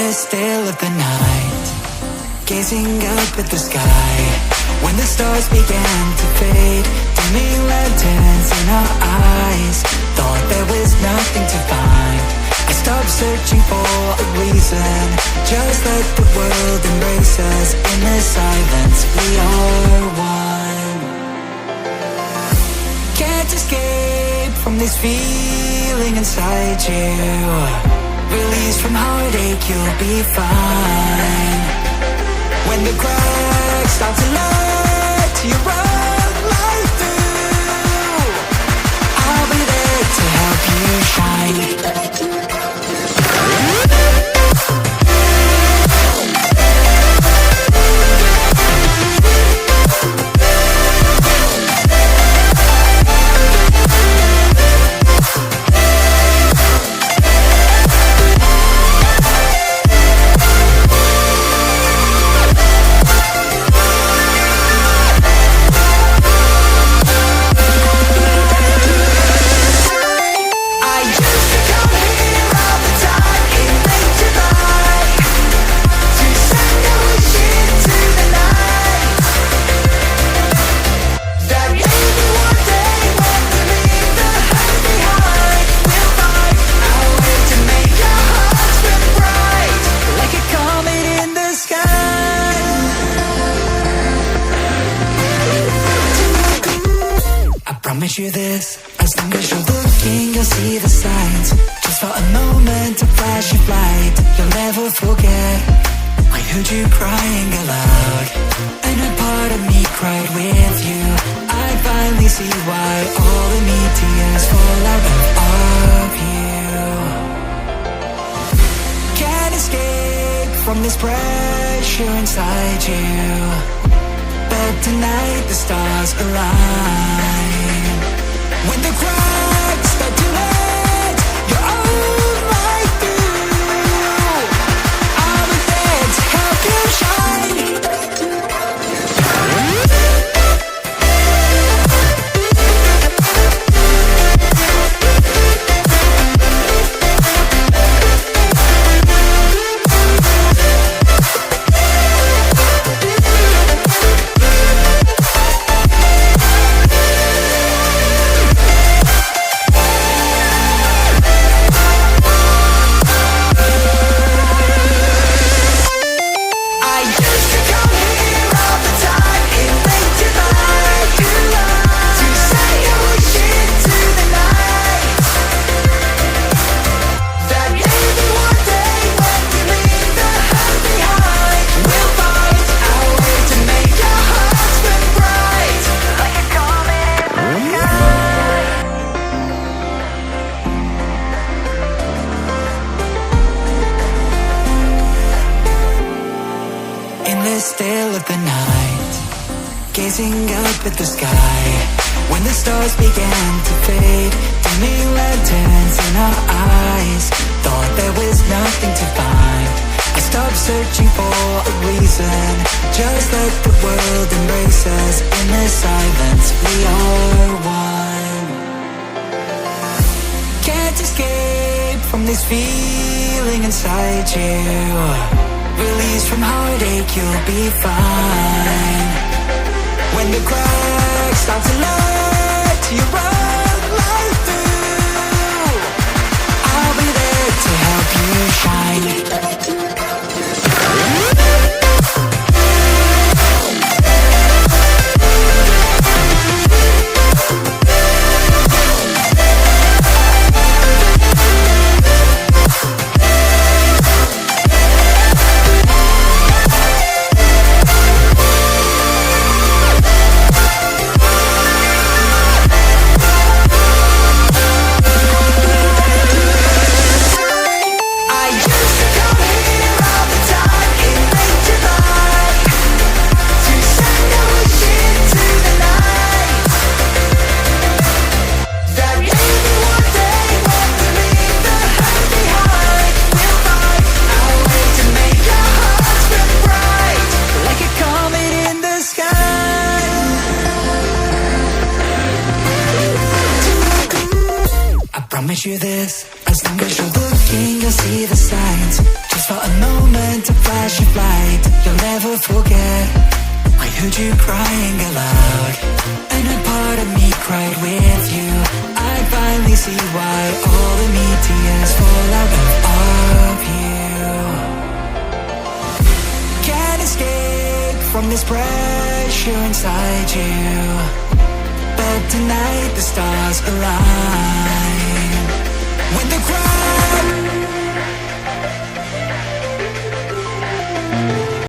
the still of the night, gazing up at the sky, when the stars began to fade, dimming lanterns in our eyes, thought there was nothing to find. I stopped searching for a reason, just let the world embrace us. In the silence we are one. Can't escape from this feeling inside you. Release from heartache, you'll be fine. When the cracks start to let you run right through, I'll be there to help you shine. You this, as long as you're looking, you'll see the signs. Just for a moment, a flash of light, you'll never forget. I heard you crying aloud, and a part of me cried with you. I finally see why all the need tears fall out of you. Can't escape from this pressure inside you, but tonight the stars align. When the cracks start to let your own light through, I'll be there to help you shine. Still of the night, gazing up at the sky, when the stars began to fade, dimming lanterns in our eyes, thought there was nothing to find. I stopped searching for a reason, just let the world embrace us. In the silence we are one. Can't escape from this feeling inside you. Release from heartache, you'll be fine. When the cracks start to let you run right through, I'll be there to help you shine. Promise you this, as long as you're looking, you'll see the signs. Just for a moment, a flash of light you'll never forget. I heard you crying aloud, and a part of me cried with you. I finally see why all the meteors fall out of you. Can't escape from this pressure inside you, but tonight the stars align. When the crowd